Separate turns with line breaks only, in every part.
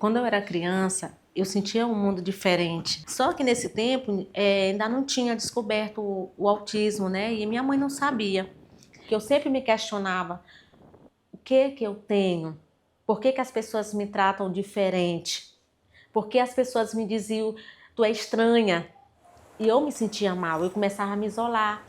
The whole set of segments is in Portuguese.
Quando eu era criança, eu sentia um mundo diferente. Só que nesse tempo, ainda não tinha descoberto o autismo, né? E minha mãe não sabia. Que eu sempre me questionava, o que eu tenho? Por que as pessoas me tratam diferente? Por que as pessoas me diziam, tu é estranha? E eu me sentia mal, eu começava a me isolar.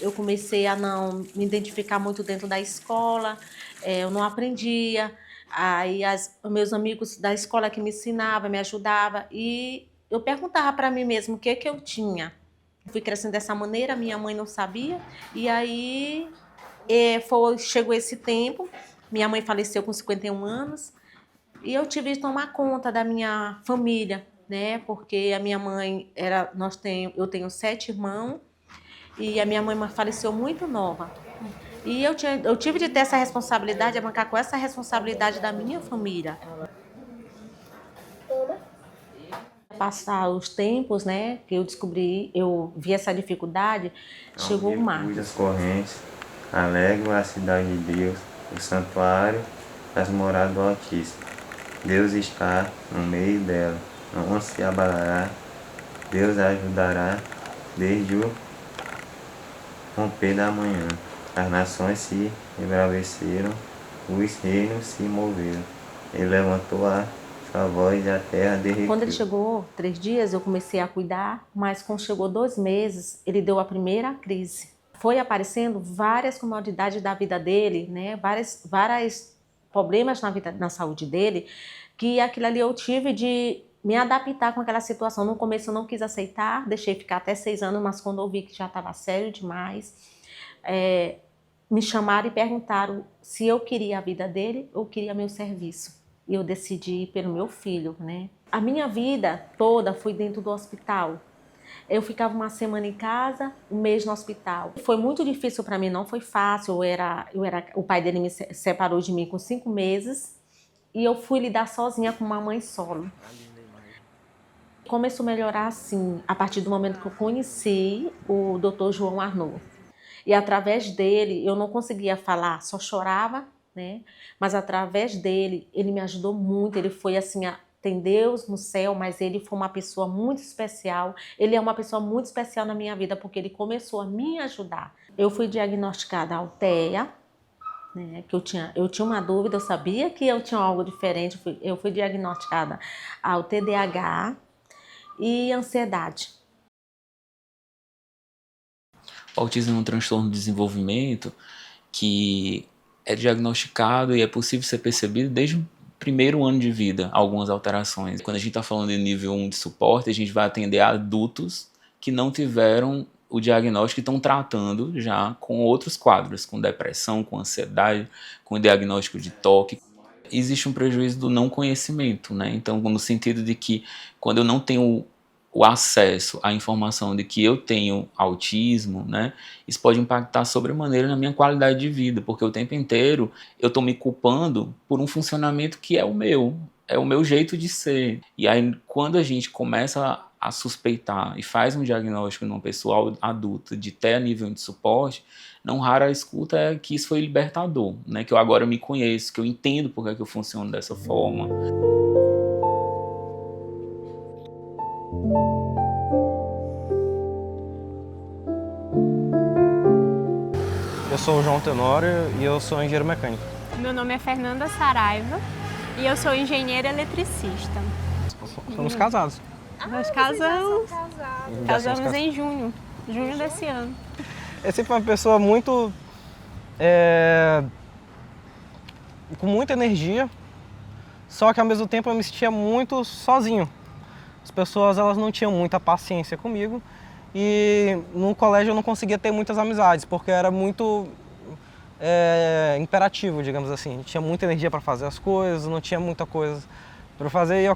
Eu comecei a não me identificar muito dentro da escola, eu não aprendia. Aí os meus amigos da escola que me ensinavam, me ajudavam, e eu perguntava para mim mesma o que eu tinha. Fui crescendo dessa maneira, minha mãe não sabia, e aí chegou esse tempo, minha mãe faleceu com 51 anos, e eu tive de tomar conta da minha família, né? Porque a minha mãe eu tenho 7 irmãos, e a minha mãe faleceu muito nova. E eu tive de ter essa responsabilidade, arrancar com essa responsabilidade da minha família. Passar os tempos, né, que eu descobri, eu vi essa dificuldade, chegou o mar.
Das correntes, alegro a cidade de Deus, o santuário das moradas do Altíssimo. Deus está no meio dela, não se abalará, Deus a ajudará desde o romper da manhã. As nações se embraveceram, os reinos se moveram. Ele levantou a sua voz e a terra derreteu.
Quando ele chegou 3 dias, eu comecei a cuidar, mas quando chegou 2 meses, ele deu a primeira crise. Foi aparecendo várias comodidades da vida dele, né? Vários problemas na saúde dele, que aquilo ali eu tive de me adaptar com aquela situação. No começo eu não quis aceitar, deixei ficar até 6 anos, mas quando eu vi que já estava sério demais, me chamaram e perguntaram se eu queria a vida dele ou queria meu serviço. E eu decidi ir pelo meu filho, né? A minha vida toda foi dentro do hospital. Eu ficava uma semana em casa, um mês no hospital. Foi muito difícil para mim, não foi fácil. O pai dele me separou de mim com 5 meses e eu fui lidar sozinha com uma mãe solo. Começou a melhorar assim, a partir do momento que eu conheci o Dr. João Arnaud. E através dele, eu não conseguia falar, só chorava, né? Mas através dele, ele me ajudou muito. Ele foi assim, tem Deus no céu, mas ele foi uma pessoa muito especial. Ele é uma pessoa muito especial na minha vida, porque ele começou a me ajudar. Eu fui diagnosticada Altéia, né? Que eu tinha uma dúvida, eu sabia que eu tinha algo diferente. Eu fui diagnosticada ao TDAH e ansiedade.
O autismo é um transtorno de desenvolvimento que é diagnosticado e é possível ser percebido desde o primeiro ano de vida, algumas alterações. Quando a gente está falando de nível 1 de suporte, a gente vai atender a adultos que não tiveram o diagnóstico e estão tratando já com outros quadros, com depressão, com ansiedade, com diagnóstico de toque. Existe um prejuízo do não conhecimento, né? Então, no sentido de que quando eu não tenho o acesso à informação de que eu tenho autismo, né, isso pode impactar sobremaneira na minha qualidade de vida, porque o tempo inteiro eu estou me culpando por um funcionamento que é o meu jeito de ser. E aí, quando a gente começa a suspeitar e faz um diagnóstico numa pessoa adulta de até nível de suporte, não raro a escuta é que isso foi libertador, né, que eu agora me conheço, que eu entendo por que eu funciono dessa forma.
Eu sou o João Tenório e eu sou engenheiro mecânico.
Meu nome é Fernanda Saraiva e eu sou engenheira eletricista.
Somos casados.
Nós casamos em junho desse ano.
Eu sempre fui uma pessoa muito... com muita energia, só que ao mesmo tempo eu me sentia muito sozinho. As pessoas elas não tinham muita paciência comigo e no colégio eu não conseguia ter muitas amizades, porque eu era muito imperativo, digamos assim. Tinha muita energia para fazer as coisas, não tinha muita coisa para fazer e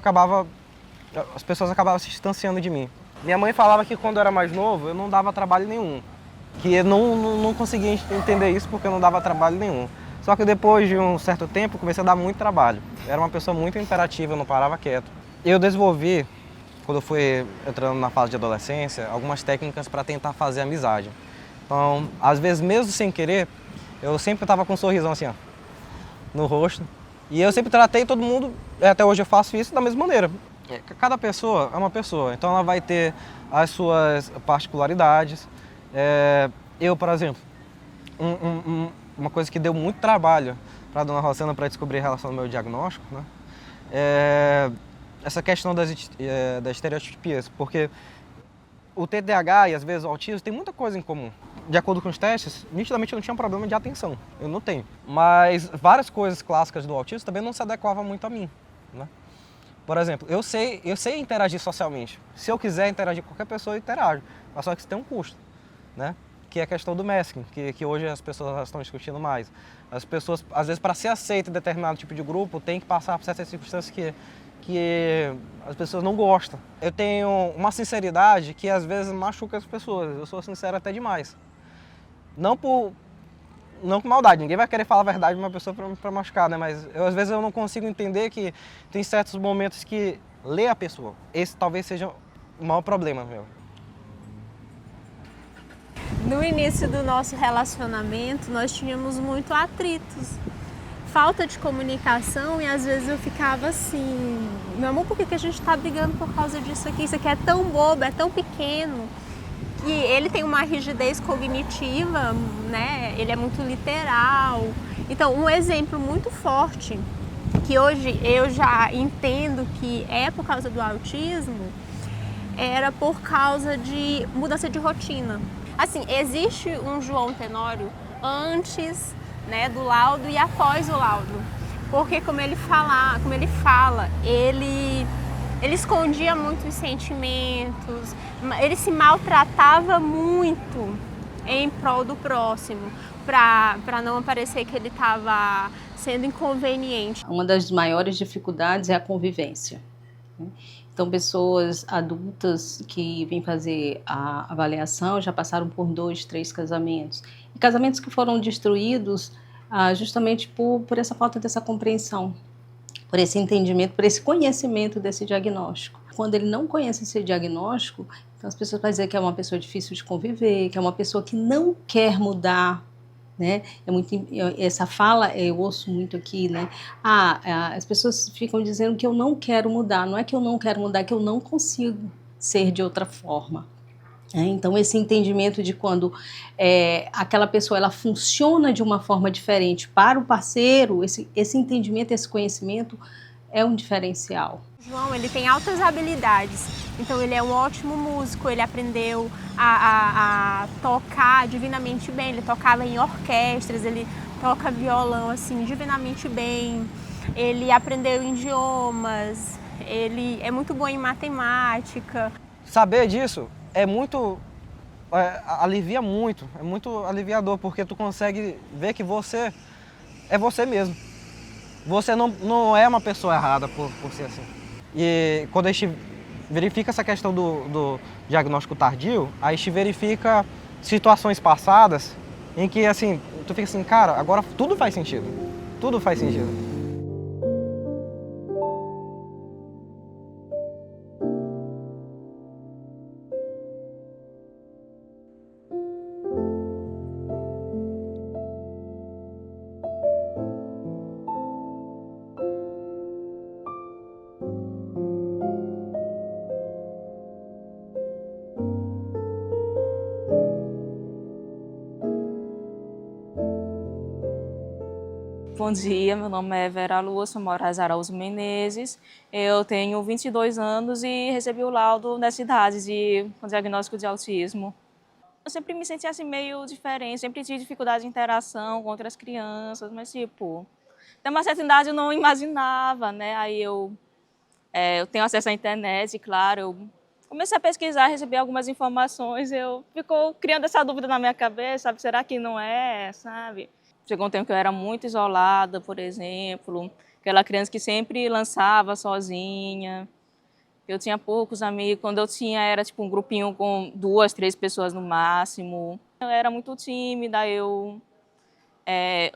as pessoas acabavam se distanciando de mim. Minha mãe falava que quando eu era mais novo eu não dava trabalho nenhum, que eu não conseguia entender isso porque eu não dava trabalho nenhum. Só que depois de um certo tempo comecei a dar muito trabalho. Eu era uma pessoa muito imperativa, eu não parava quieto. Eu desenvolvi, quando eu fui entrando na fase de adolescência, algumas técnicas para tentar fazer amizade. Então, às vezes, mesmo sem querer, Eu sempre estava com um sorrisão assim, ó, no rosto. E eu sempre tratei todo mundo, até hoje eu faço isso da mesma maneira. Cada pessoa é uma pessoa, então ela vai ter as suas particularidades. Eu, por exemplo, uma coisa que deu muito trabalho para a dona Rosana para descobrir em relação ao meu diagnóstico, né? Essa questão das estereotipias, porque o TDAH e às vezes o autismo tem muita coisa em comum. De acordo com os testes, nitidamente eu não tinha um problema de atenção, eu não tenho. Mas várias coisas clássicas do autismo também não se adequavam muito a mim, né? Por exemplo, eu sei interagir socialmente. Se eu quiser interagir com qualquer pessoa, eu interajo. Mas só que isso tem um custo, né? Que é a questão do masking, que hoje as pessoas estão discutindo mais. As pessoas, às vezes, para ser aceita em determinado tipo de grupo, tem que passar por certas circunstâncias que as pessoas não gostam. Eu tenho uma sinceridade que às vezes machuca as pessoas. Eu sou sincero até demais. Não com maldade, ninguém vai querer falar a verdade de uma pessoa para machucar, né? Mas às vezes eu não consigo entender que tem certos momentos que ler a pessoa. Esse talvez seja o maior problema meu.
No início do nosso relacionamento, nós tínhamos muito atritos, falta de comunicação, e às vezes eu ficava assim, meu amor, por que a gente tá brigando por causa disso aqui? Isso aqui é tão bobo, é tão pequeno. E ele tem uma rigidez cognitiva, né? Ele é muito literal. Então, um exemplo muito forte, que hoje eu já entendo que é por causa do autismo, era por causa de mudança de rotina. Assim, existe um João Tenório antes, né, do laudo e após o laudo. Porque como ele fala, ele escondia muito os sentimentos, ele se maltratava muito em prol do próximo, para não parecer que ele estava sendo inconveniente.
Uma das maiores dificuldades é a convivência. Então, pessoas adultas que vêm fazer a avaliação já passaram por 2, 3 casamentos. E casamentos que foram destruídos justamente por essa falta dessa compreensão, por esse entendimento, por esse conhecimento desse diagnóstico. Quando ele não conhece esse diagnóstico, então as pessoas vão dizer que é uma pessoa difícil de conviver, que é uma pessoa que não quer mudar, né? Essa fala eu ouço muito aqui, né? As pessoas ficam dizendo que eu não quero mudar. Não é que eu não quero mudar, é que eu não consigo ser de outra forma. Então, esse entendimento de quando aquela pessoa ela funciona de uma forma diferente para o parceiro, esse entendimento, esse conhecimento é um diferencial.
João, ele tem altas habilidades, então ele é um ótimo músico, ele aprendeu a tocar divinamente bem, ele tocava em orquestras, ele toca violão assim divinamente bem, ele aprendeu idiomas, ele é muito bom em matemática.
Saber disso alivia muito, é muito aliviador, porque tu consegue ver que você é você mesmo. Você não é uma pessoa errada por ser assim. E quando a gente verifica essa questão do diagnóstico tardio, a gente verifica situações passadas em que, assim, tu fica assim, cara, agora tudo faz sentido. Tudo faz sentido.
Bom dia, meu nome é Vera Lúcia, moro em Araújo Menezes. Eu tenho 22 anos e recebi o laudo nessa idade com diagnóstico de autismo. Eu sempre me senti assim meio diferente, sempre tive dificuldade de interação com outras crianças, mas tipo, até uma certa idade eu não imaginava, né? Aí eu tenho acesso à internet, claro, eu comecei a pesquisar, recebi algumas informações, ficou criando essa dúvida na minha cabeça, sabe? Será que não é, sabe? Chegou um tempo que eu era muito isolada, por exemplo, aquela criança que sempre lançava sozinha. Eu tinha poucos amigos, quando eu tinha era tipo um grupinho com 2, 3 pessoas no máximo. Eu era muito tímida, eu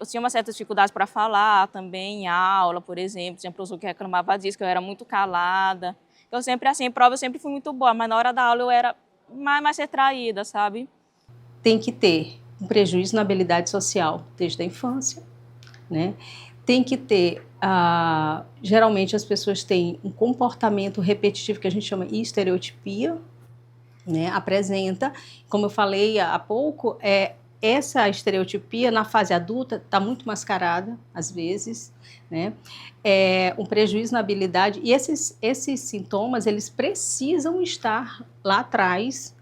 tinha uma certa dificuldade para falar também em aula, por exemplo. Tinha professor que reclamava disso, que eu era muito calada. Então sempre assim, em prova eu sempre fui muito boa, mas na hora da aula eu era mais retraída, sabe?
Tem que ter um prejuízo na habilidade social desde a infância, né? Tem que ter, geralmente as pessoas têm um comportamento repetitivo que a gente chama de estereotipia, né? Apresenta, como eu falei há pouco, essa estereotipia na fase adulta está muito mascarada, às vezes, né? Um prejuízo na habilidade, e esses sintomas, eles precisam estar lá atrás,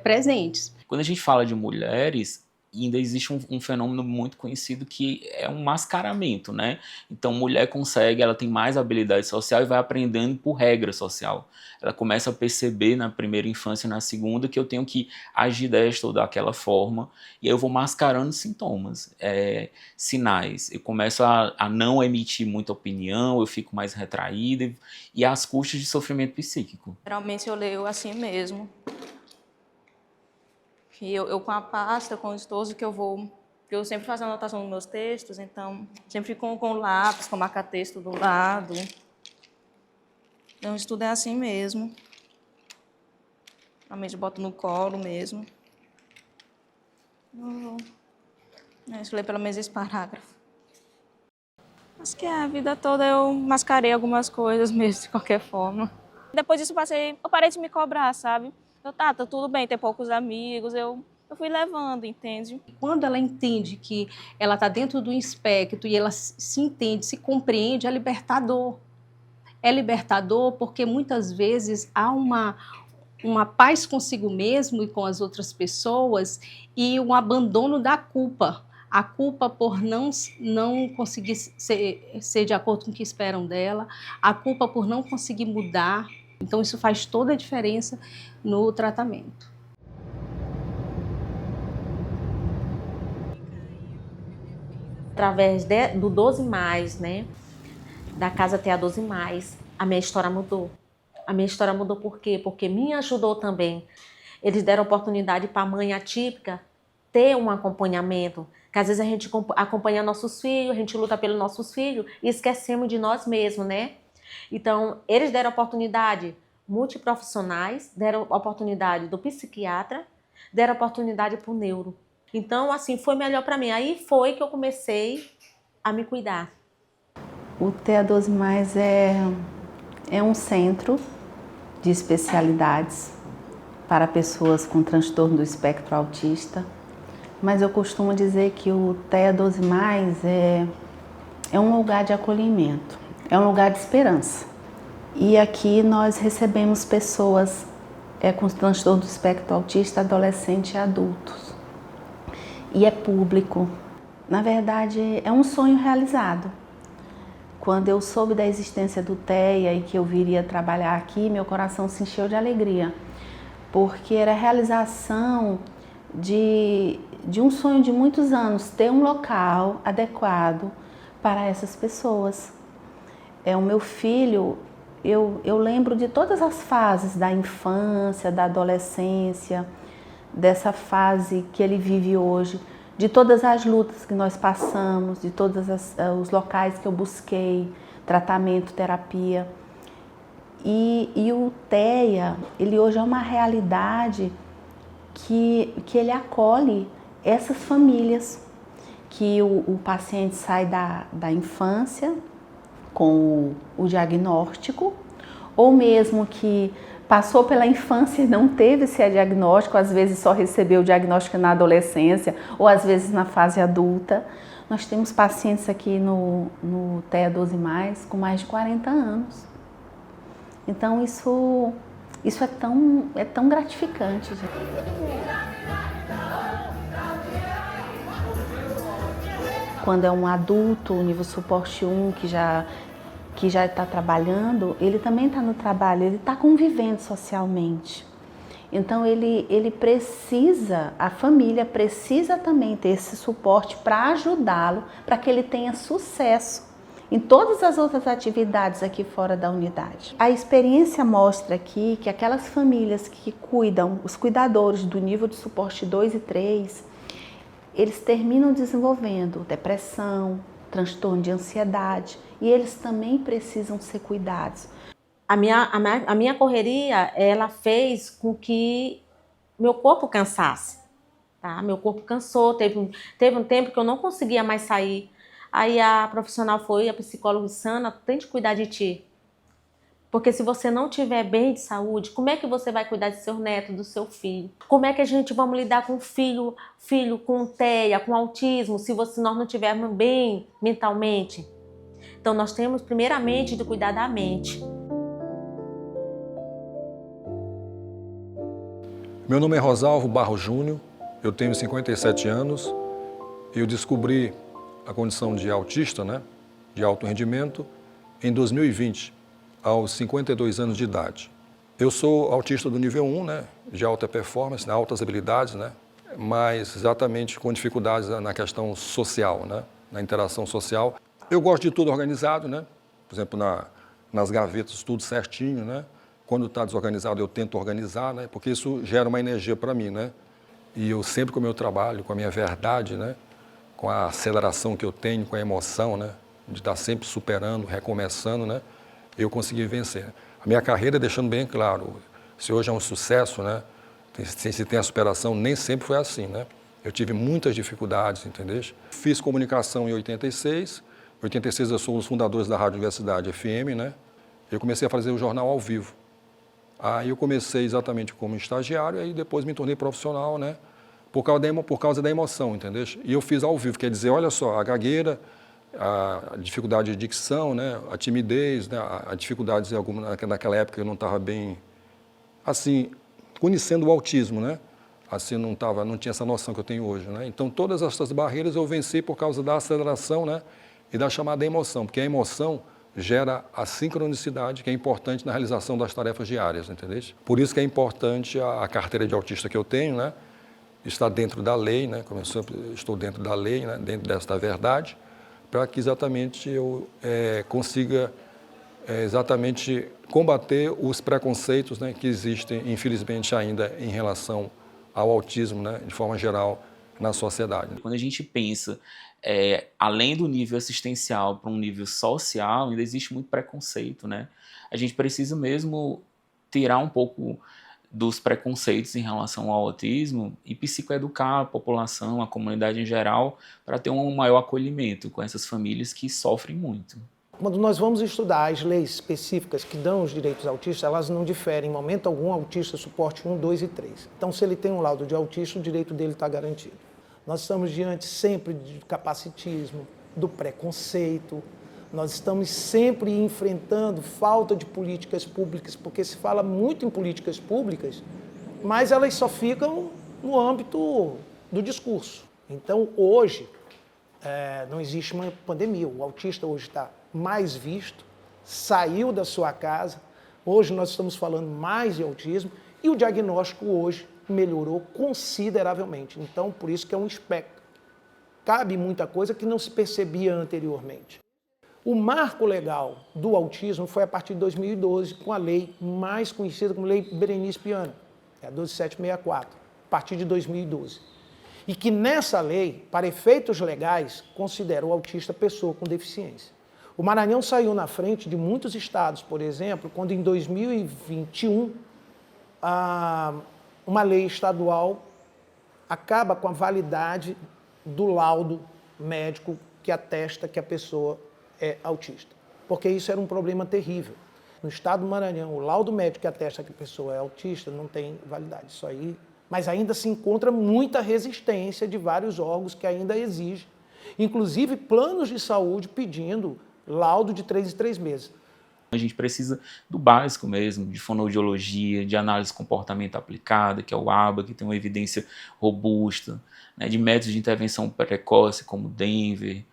presentes.
Quando a gente fala de mulheres, ainda existe um fenômeno muito conhecido que é um mascaramento, né? Então, mulher consegue, ela tem mais habilidade social e vai aprendendo por regra social. Ela começa a perceber na primeira infância e na segunda que eu tenho que agir desta ou daquela forma, e aí eu vou mascarando sintomas, sinais. Eu começo a não emitir muita opinião, eu fico mais retraída, e às custas de sofrimento psíquico.
Geralmente eu leio assim mesmo. E eu com a pasta, com o estojo que eu sempre faço anotação nos meus textos, então sempre fico com o lápis, com o marca-texto do lado. Então, o estudo é assim mesmo. Realmente eu boto no colo mesmo. Deixa eu ler pelo menos esse parágrafo. Acho que a vida toda eu mascarei algumas coisas mesmo, de qualquer forma. Depois disso eu parei de me cobrar, sabe? Tá tudo bem ter poucos amigos, eu fui levando, entende?
Quando ela entende que ela está dentro do espectro e ela se entende, se compreende, é libertador. É libertador porque muitas vezes há uma paz consigo mesmo e com as outras pessoas e um abandono da culpa. A culpa por não conseguir ser de acordo com o que esperam dela, a culpa por não conseguir mudar. Então, isso faz toda a diferença no tratamento.
Através do 12 mais, né? Da Casa TA 12 mais, a minha história mudou. A minha história mudou por quê? Porque me ajudou também. Eles deram oportunidade para a mãe atípica ter um acompanhamento. Que às vezes a gente acompanha nossos filhos, a gente luta pelos nossos filhos e esquecemos de nós mesmos, né? Então, eles deram oportunidade multiprofissionais, deram oportunidade do psiquiatra, deram oportunidade para o neuro. Então, assim, foi melhor para mim. Aí foi que eu comecei a me cuidar.
O TA 12 mais é um centro de especialidades para pessoas com transtorno do espectro autista, mas eu costumo dizer que o TA 12 mais é um lugar de acolhimento, é um lugar de esperança. E aqui nós recebemos pessoas com transtorno do espectro autista, adolescente e adultos. E é público. Na verdade, é um sonho realizado. Quando eu soube da existência do TEA e que eu viria trabalhar aqui, meu coração se encheu de alegria, porque era a realização de um sonho de muitos anos, ter um local adequado para essas pessoas. O meu filho, eu lembro de todas as fases da infância, da adolescência, dessa fase que ele vive hoje, de todas as lutas que nós passamos, de todos os locais que eu busquei, tratamento, terapia. E o TEA, ele hoje é uma realidade que ele acolhe essas famílias, que o paciente sai da infância com o diagnóstico, ou mesmo que passou pela infância e não teve esse diagnóstico, às vezes só recebeu o diagnóstico na adolescência ou às vezes na fase adulta. Nós temos pacientes aqui no TEA 12 mais com mais de 40 anos. Então isso é tão gratificante, gente. Quando é um adulto, nível suporte 1, que já está trabalhando, ele também está no trabalho, ele está convivendo socialmente. Então ele precisa, a família precisa também ter esse suporte para ajudá-lo, para que ele tenha sucesso em todas as outras atividades aqui fora da unidade. A experiência mostra aqui que aquelas famílias que cuidam, os cuidadores do nível de suporte 2 e 3, eles terminam desenvolvendo depressão, transtorno de ansiedade, e eles também precisam ser cuidados.
A minha correria, ela fez com que meu corpo cansasse. tá? Meu corpo cansou, teve um tempo que eu não conseguia mais sair. Aí a profissional a psicóloga disse: Ana, tente cuidar de ti. Porque se você não tiver bem de saúde, como é que você vai cuidar de seu neto, do seu filho? Como é que vamos lidar com filho com TEA, com autismo, se nós não estivermos bem mentalmente? Então nós temos primeiramente de cuidar da mente.
Meu nome é Rosalvo Barro Júnior, eu tenho 57 anos e eu descobri a condição de autista, né, de alto rendimento, em 2020, aos 52 anos de idade. Eu sou autista do nível 1, né, de alta performance, né, altas habilidades, né, mas exatamente com dificuldades na questão social, né, na interação social. Eu gosto de tudo organizado, né, por exemplo, nas gavetas, tudo certinho, né. Quando está desorganizado, eu tento organizar, né? Porque isso gera uma energia para mim, né? E eu sempre com o meu trabalho, com a minha verdade, né? Com a aceleração que eu tenho, com a emoção, né? De estar sempre superando, recomeçando, né? Eu consegui vencer. A minha carreira, deixando bem claro, se hoje é um sucesso, né? Se tem a superação, nem sempre foi assim, né? Eu tive muitas dificuldades, entendeu? Fiz comunicação em 86. Em 86 eu sou um dos fundadores da Rádio Universidade FM, né? Eu comecei a fazer o jornal ao vivo. Aí eu comecei exatamente como estagiário, aí depois me tornei profissional, né? Por causa da emoção, entendeu? E eu fiz ao vivo, quer dizer, olha só, a gagueira, a dificuldade de dicção, né? A timidez, né? A dificuldades naquela época eu não estava bem, assim, conhecendo o autismo, né? Assim, não tinha essa noção que eu tenho hoje, né? Então todas essas barreiras eu venci por causa da aceleração, né? E da chamada emoção, porque a emoção gera a sincronicidade, que é importante na realização das tarefas diárias, entendeu? Por isso que é importante a carteira de autista que eu tenho, né? Está dentro da lei, né? Como eu sempre estou dentro da lei, né? Dentro desta verdade, para que exatamente eu consiga exatamente combater os preconceitos, né? Que existem, infelizmente, ainda em relação ao autismo, né? De forma geral, na sociedade.
Quando a gente pensa além do nível assistencial para um nível social, ainda existe muito preconceito, né? A gente precisa mesmo tirar um pouco dos preconceitos em relação ao autismo e psicoeducar a população, a comunidade em geral, para ter um maior acolhimento com essas famílias que sofrem muito.
Quando nós vamos estudar as leis específicas que dão os direitos autistas, elas não diferem em momento algum autista suporte 1, 2 e 3. Então, se ele tem um laudo de autista, o direito dele está garantido. Nós estamos diante sempre do capacitismo, do preconceito, nós estamos sempre enfrentando falta de políticas públicas, porque se fala muito em políticas públicas, mas elas só ficam no âmbito do discurso. Então, hoje, não existe uma pandemia, o autista hoje está mais visto, saiu da sua casa, hoje nós estamos falando mais de autismo e o diagnóstico hoje melhorou consideravelmente. Então, por isso que é um espectro. Cabe muita coisa que não se percebia anteriormente. O marco legal do autismo foi a partir de 2012, com a lei mais conhecida como Lei Berenice Piana, a 12764, a partir de 2012. E que nessa lei, para efeitos legais, considera o autista pessoa com deficiência. O Maranhão saiu na frente de muitos estados, por exemplo, quando em 2021, uma lei estadual acaba com a validade do laudo médico que atesta que a pessoa é autista. Porque isso era um problema terrível. No estado do Maranhão, o laudo médico que atesta que a pessoa é autista não tem validade. Isso aí, mas ainda se encontra muita resistência de vários órgãos que ainda exigem, inclusive planos de saúde pedindo laudo de 3 em 3 meses.
A gente precisa do básico mesmo, de fonoaudiologia, de análise de comportamento aplicada, que é o ABA, que tem uma evidência robusta, né, de métodos de intervenção precoce, como Denver,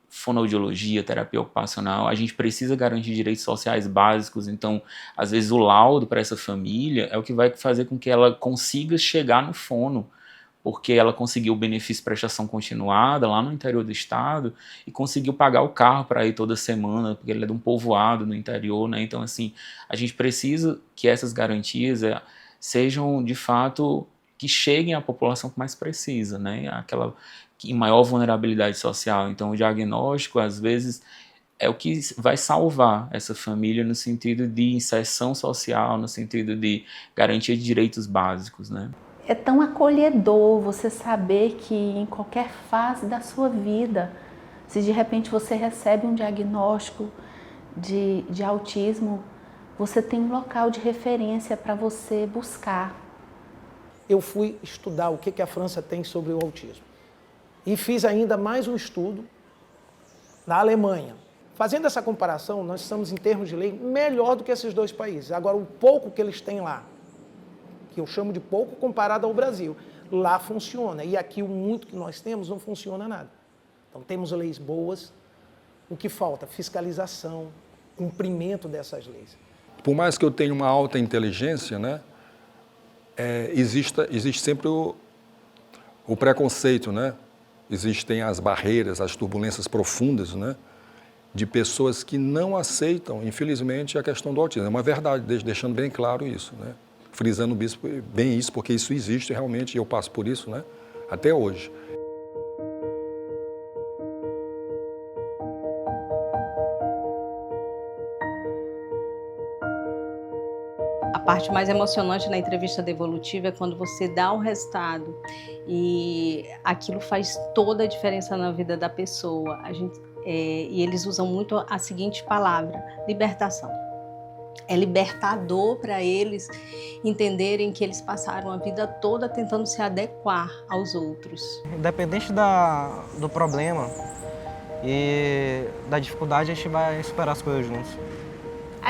fonoaudiologia, terapia ocupacional. A gente precisa garantir direitos sociais básicos, então, às vezes, o laudo para essa família é o que vai fazer com que ela consiga chegar no fono, porque ela conseguiu o benefício de prestação continuada lá no interior do estado e conseguiu pagar o carro para ir toda semana, porque ele é de um povoado no interior, né? Então, assim, a gente precisa que essas garantias sejam, de fato, que cheguem à população que mais precisa, né? Aquela em maior vulnerabilidade social. Então, o diagnóstico, às vezes, é o que vai salvar essa família no sentido de inserção social, no sentido de garantia de direitos básicos, né?
É tão acolhedor você saber que em qualquer fase da sua vida, se de repente você recebe um diagnóstico de autismo, você tem um local de referência para você buscar.
Eu fui estudar o que a França tem sobre o autismo. E fiz ainda mais um estudo na Alemanha. Fazendo essa comparação, nós estamos, em termos de lei, melhor do que esses dois países. Agora, o pouco que eles têm lá, que eu chamo de pouco comparado ao Brasil, lá funciona. E aqui o muito que nós temos não funciona nada. Então temos leis boas, o que falta? Fiscalização, cumprimento dessas leis.
Por mais que eu tenha uma alta inteligência, né, existe sempre o preconceito, né? Existem as barreiras, as turbulências profundas, né, de pessoas que não aceitam, infelizmente, a questão do autismo. É uma verdade, deixando bem claro isso, né? Frisando bem isso, porque isso existe realmente, e eu passo por isso, né, até hoje.
A parte mais emocionante na entrevista devolutiva é quando você dá um resultado e aquilo faz toda a diferença na vida da pessoa. E eles usam muito a seguinte palavra: libertação. É libertador para eles entenderem que eles passaram a vida toda tentando se adequar aos outros.
Independente do problema e da dificuldade, a gente vai superar as coisas juntos.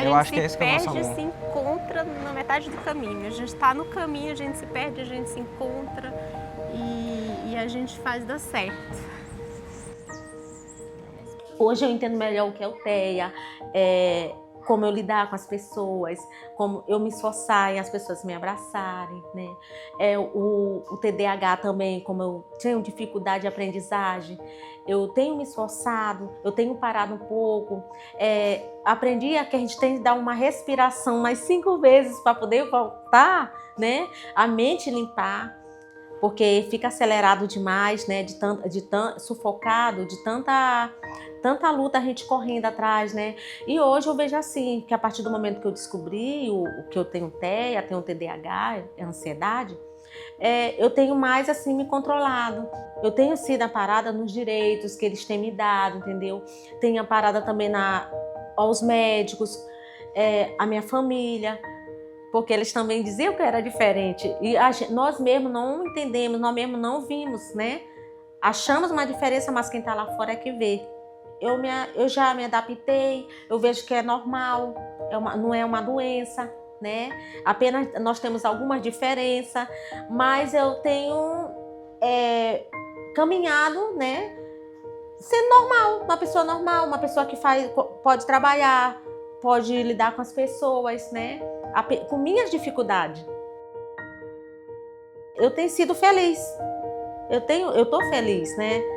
Eu acho que é esse que é o nosso amor.
A gente se encontra na metade do caminho. A gente está no caminho, a gente se perde, a gente se encontra e a gente faz dar certo.
Hoje eu entendo melhor o que é o TEA, como eu lidar com as pessoas, como eu me esforçar e as pessoas me abraçarem, né? O TDAH também, como eu tenho dificuldade de aprendizagem, eu tenho me esforçado, eu tenho parado um pouco, aprendi que a gente tem que dar uma respiração mais 5 vezes para poder voltar, né? A mente limpar, porque fica acelerado demais, né? Sufocado, de tanta luta a gente correndo atrás, né? E hoje eu vejo assim, que a partir do momento que eu descobri o que eu tenho TEA, tenho TDAH, ansiedade, eu tenho mais assim me controlado. Eu tenho sido amparada nos direitos que eles têm me dado, entendeu? Tenho amparada também aos médicos, a minha família, porque eles também diziam que era diferente. E nós mesmos não entendemos, nós mesmos não vimos, né? Achamos uma diferença, mas quem está lá fora é que vê. Eu já me adaptei, eu vejo que é normal, não é uma doença, né? Apenas nós temos algumas diferenças, mas eu tenho caminhado, né? Sendo normal, uma pessoa que pode trabalhar, pode lidar com as pessoas, né? Com minhas dificuldades. Eu tenho sido feliz, eu tô feliz, né?